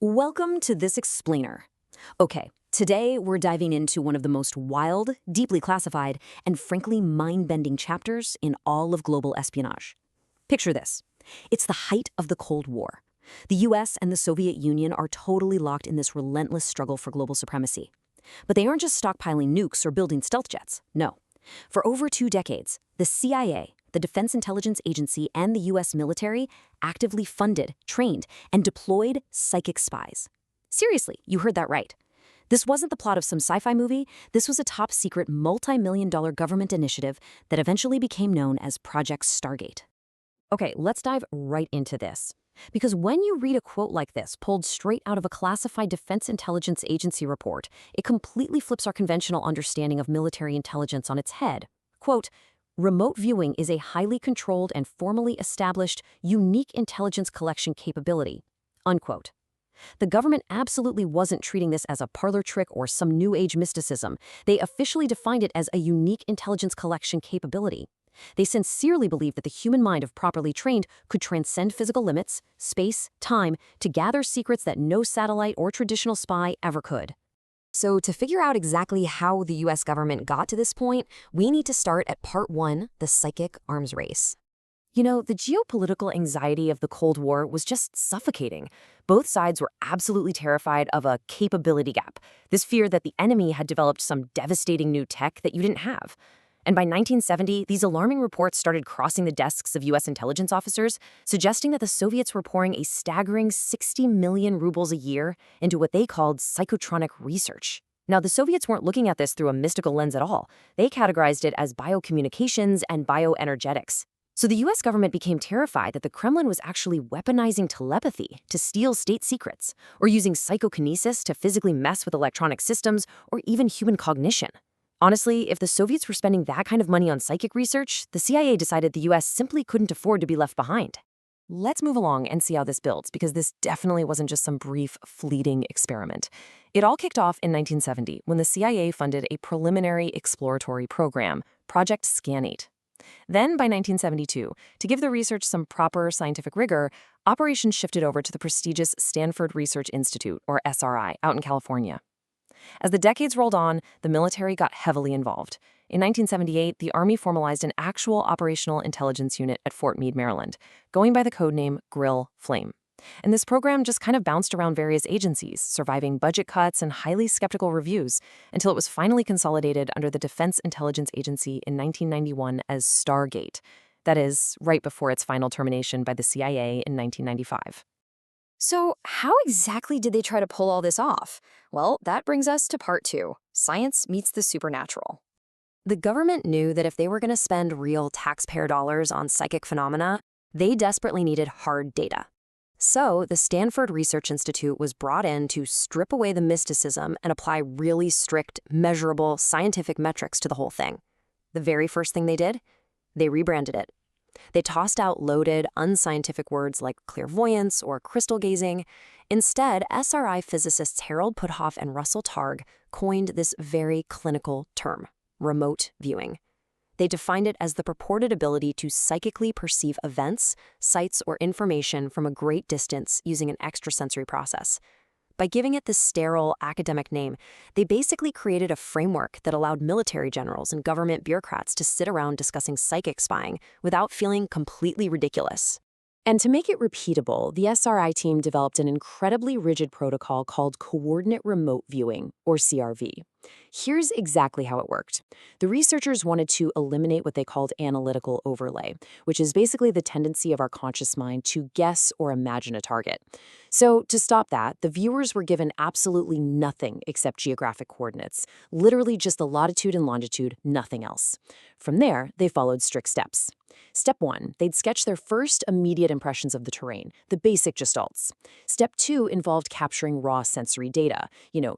Welcome to this explainer. Okay, today we're diving into one of the most wild, deeply classified, and frankly mind-bending chapters in all of global espionage. Picture this. It's the height of the Cold War. The US and the Soviet Union are totally locked in this relentless struggle for global supremacy. But they aren't just stockpiling nukes or building stealth jets. No. For over 2 decades, the CIA, the Defense Intelligence Agency, and the US military actively funded, trained, and deployed psychic spies. Seriously, you heard that right. This wasn't the plot of some sci-fi movie. This was a top-secret, multi-million-dollar government initiative that eventually became known as Project Stargate. Okay, let's dive right into this. Because when you read a quote like this, pulled straight out of a classified Defense Intelligence Agency report, it completely flips our conventional understanding of military intelligence on its head. Quote, "Remote viewing is a highly controlled and formally established, unique intelligence collection capability." Unquote. The government absolutely wasn't treating this as a parlor trick or some new age mysticism. They officially defined it as a unique intelligence collection capability. They sincerely believed that the human mind, if properly trained, could transcend physical limits, space, time, to gather secrets that no satellite or traditional spy ever could. So to figure out exactly how the US government got to this point, we need to start at part 1, the psychic arms race. You know, the geopolitical anxiety of the Cold War was just suffocating. Both sides were absolutely terrified of a capability gap, this fear that the enemy had developed some devastating new tech that you didn't have. And by 1970, these alarming reports started crossing the desks of US intelligence officers, suggesting that the Soviets were pouring a staggering 60 million rubles a year into what they called psychotronic research. Now, the Soviets weren't looking at this through a mystical lens at all. They categorized it as biocommunications and bioenergetics. So the US government became terrified that the Kremlin was actually weaponizing telepathy to steal state secrets, or using psychokinesis to physically mess with electronic systems or even human cognition. Honestly, if the Soviets were spending that kind of money on psychic research, the CIA decided the US simply couldn't afford to be left behind. Let's move along and see how this builds, because this definitely wasn't just some brief, fleeting experiment. It all kicked off in 1970 when the CIA funded a preliminary exploratory program, Project Scan8. Then, by 1972, to give the research some proper scientific rigor, operations shifted over to the prestigious Stanford Research Institute, or SRI, out in California. As the decades rolled on, the military got heavily involved. In 1978, the Army formalized an actual operational intelligence unit at Fort Meade, Maryland, going by the codename Grill Flame. And this program just kind of bounced around various agencies, surviving budget cuts and highly skeptical reviews, until it was finally consolidated under the Defense Intelligence Agency in 1991 as Stargate. That is, right before its final termination by the CIA in 1995. So how exactly did they try to pull all this off? Well, that brings us to part 2, science meets the supernatural. The government knew that if they were going to spend real taxpayer dollars on psychic phenomena, they desperately needed hard data. So the Stanford Research Institute was brought in to strip away the mysticism and apply really strict, measurable, scientific metrics to the whole thing. The very first thing they did? They rebranded it. They tossed out loaded, unscientific words like clairvoyance or crystal gazing. Instead, SRI physicists Harold Puthoff and Russell Targ coined this very clinical term, remote viewing. They defined it as the purported ability to psychically perceive events, sights, or information from a great distance using an extrasensory process. By giving it this sterile, academic name, they basically created a framework that allowed military generals and government bureaucrats to sit around discussing psychic spying without feeling completely ridiculous. And to make it repeatable, the SRI team developed an incredibly rigid protocol called Coordinate Remote Viewing, or CRV. Here's exactly how it worked. The researchers wanted to eliminate what they called analytical overlay, which is basically the tendency of our conscious mind to guess or imagine a target. So to stop that, the viewers were given absolutely nothing except geographic coordinates, literally just the latitude and longitude, nothing else. From there, they followed strict steps. Step 1, they'd sketch their first immediate impressions of the terrain, the basic gestalts. Step 2 involved capturing raw sensory data,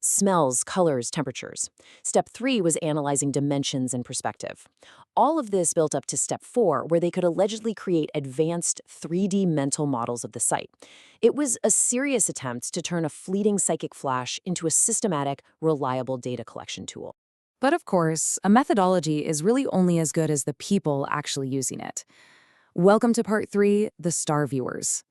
smells, colors, temperatures. Step 3 was analyzing dimensions and perspective. All of this built up to step 4, where they could allegedly create advanced 3D mental models of the site. It was a serious attempt to turn a fleeting psychic flash into a systematic, reliable data collection tool. But of course, a methodology is really only as good as the people actually using it. Welcome to part 3, the star viewers.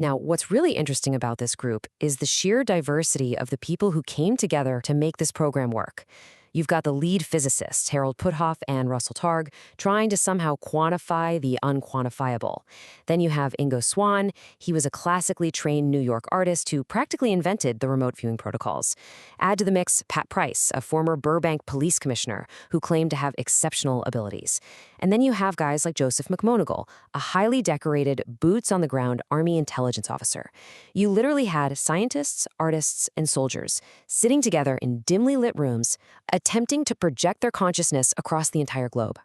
Now, what's really interesting about this group is the sheer diversity of the people who came together to make this program work. You've got the lead physicists, Harold Puthoff and Russell Targ, trying to somehow quantify the unquantifiable. Then you have Ingo Swann. He was a classically trained New York artist who practically invented the remote viewing protocols. Add to the mix Pat Price, a former Burbank police commissioner who claimed to have exceptional abilities. And then you have guys like Joseph McMoneagle, a highly decorated, boots-on-the-ground Army intelligence officer. You literally had scientists, artists, and soldiers sitting together in dimly lit rooms, attempting to project their consciousness across the entire globe.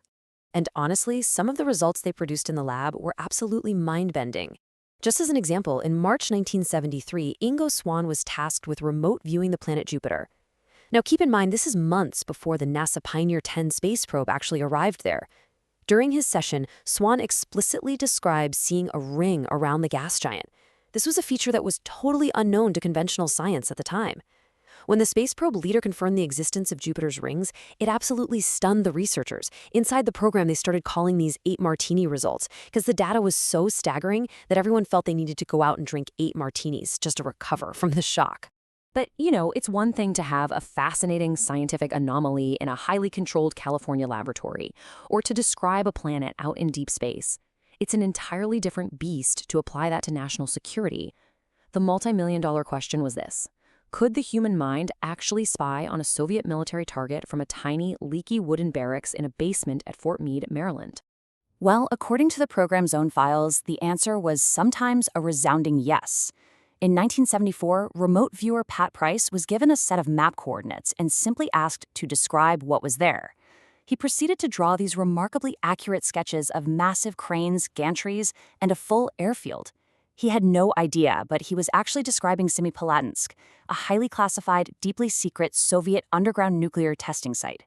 And honestly, some of the results they produced in the lab were absolutely mind-bending. Just as an example, in March 1973, Ingo Swann was tasked with remote viewing the planet Jupiter. Now keep in mind, this is months before the NASA Pioneer 10 space probe actually arrived there. During his session, Swann explicitly described seeing a ring around the gas giant. This was a feature that was totally unknown to conventional science at the time. When the space probe leader confirmed the existence of Jupiter's rings, it absolutely stunned the researchers. Inside the program, they started calling these 8 martini results because the data was so staggering that everyone felt they needed to go out and drink 8 martinis just to recover from the shock. But, it's one thing to have a fascinating scientific anomaly in a highly controlled California laboratory, or to describe a planet out in deep space. It's an entirely different beast to apply that to national security. The multi-million-dollar question was this: could the human mind actually spy on a Soviet military target from a tiny, leaky wooden barracks in a basement at Fort Meade, Maryland? Well, according to the program's own files, the answer was sometimes a resounding yes. In 1974, remote viewer Pat Price was given a set of map coordinates and simply asked to describe what was there. He proceeded to draw these remarkably accurate sketches of massive cranes, gantries, and a full airfield. He had no idea, but he was actually describing Semipalatinsk, a highly classified, deeply secret Soviet underground nuclear testing site.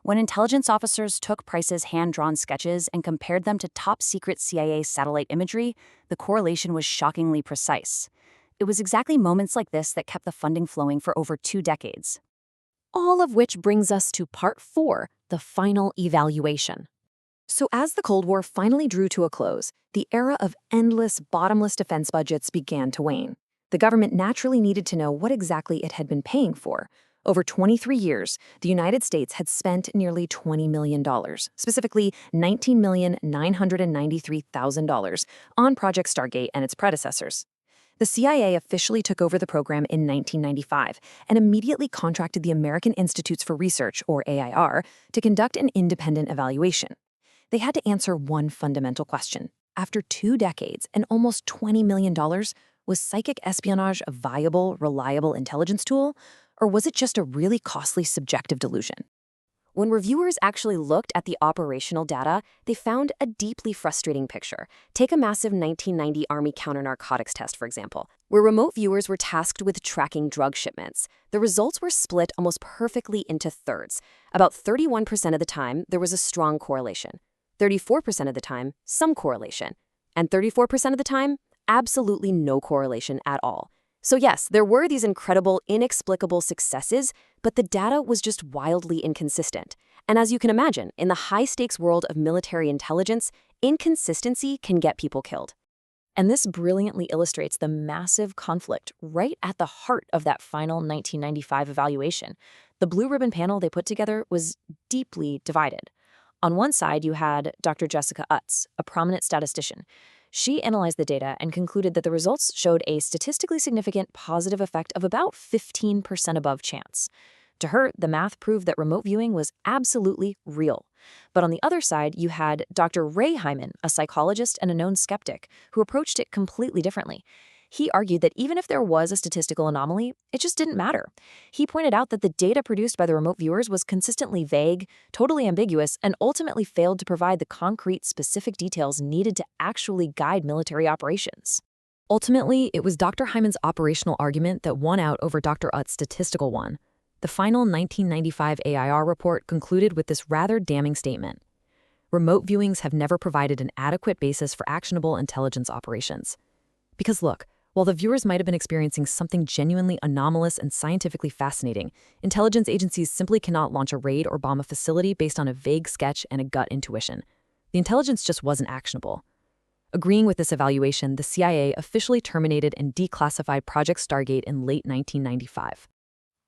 When intelligence officers took Price's hand-drawn sketches and compared them to top-secret CIA satellite imagery, the correlation was shockingly precise. It was exactly moments like this that kept the funding flowing for over 2 decades. All of which brings us to part 4, the final evaluation. So as the Cold War finally drew to a close, the era of endless, bottomless defense budgets began to wane. The government naturally needed to know what exactly it had been paying for. Over 23 years, the United States had spent nearly $20 million, specifically $19,993,000, on Project Stargate and its predecessors. The CIA officially took over the program in 1995 and immediately contracted the American Institutes for Research, or AIR, to conduct an independent evaluation. They had to answer one fundamental question. After 2 decades and almost $20 million, was psychic espionage a viable, reliable intelligence tool, or was it just a really costly subjective delusion? When reviewers actually looked at the operational data, they found a deeply frustrating picture. Take a massive 1990 Army counter-narcotics test, for example, where remote viewers were tasked with tracking drug shipments. The results were split almost perfectly into thirds. About 31% of the time, there was a strong correlation. 34% of the time, some correlation. And 34% of the time, absolutely no correlation at all. So yes, there were these incredible, inexplicable successes, but the data was just wildly inconsistent. And as you can imagine, in the high-stakes world of military intelligence, inconsistency can get people killed. And this brilliantly illustrates the massive conflict right at the heart of that final 1995 evaluation. The blue ribbon panel they put together was deeply divided. On one side, you had Dr. Jessica Utz, a prominent statistician. She analyzed the data and concluded that the results showed a statistically significant positive effect of about 15% above chance. To her, the math proved that remote viewing was absolutely real. But on the other side, you had Dr. Ray Hyman, a psychologist and a known skeptic, who approached it completely differently. He argued that even if there was a statistical anomaly, it just didn't matter. He pointed out that the data produced by the remote viewers was consistently vague, totally ambiguous, and ultimately failed to provide the concrete, specific details needed to actually guide military operations. Ultimately, it was Dr. Hyman's operational argument that won out over Dr. Utz's statistical one. The final 1995 AIR report concluded with this rather damning statement: remote viewings have never provided an adequate basis for actionable intelligence operations. Because look, while the viewers might have been experiencing something genuinely anomalous and scientifically fascinating, intelligence agencies simply cannot launch a raid or bomb a facility based on a vague sketch and a gut intuition. The intelligence just wasn't actionable. Agreeing with this evaluation, the CIA officially terminated and declassified Project Stargate in late 1995.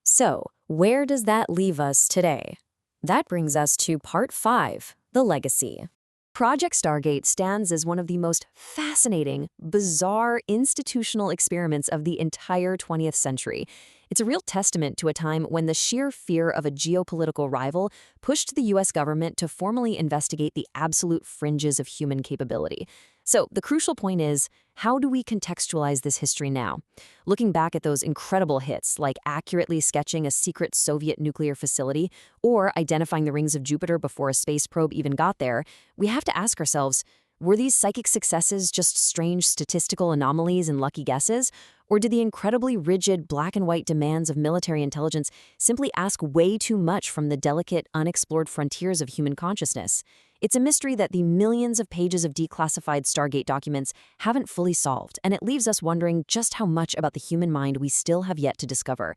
So, where does that leave us today? That brings us to Part 5, the legacy. Project Stargate stands as one of the most fascinating, bizarre institutional experiments of the entire 20th century. It's a real testament to a time when the sheer fear of a geopolitical rival pushed the U.S. government to formally investigate the absolute fringes of human capability. So, the crucial point is, how do we contextualize this history now? Looking back at those incredible hits, like accurately sketching a secret Soviet nuclear facility or identifying the rings of Jupiter before a space probe even got there, we have to ask ourselves, were these psychic successes just strange statistical anomalies and lucky guesses? Or did the incredibly rigid black and white demands of military intelligence simply ask way too much from the delicate, unexplored frontiers of human consciousness? It's a mystery that the millions of pages of declassified Stargate documents haven't fully solved, and it leaves us wondering just how much about the human mind we still have yet to discover.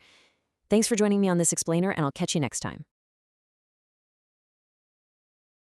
Thanks for joining me on this explainer, and I'll catch you next time.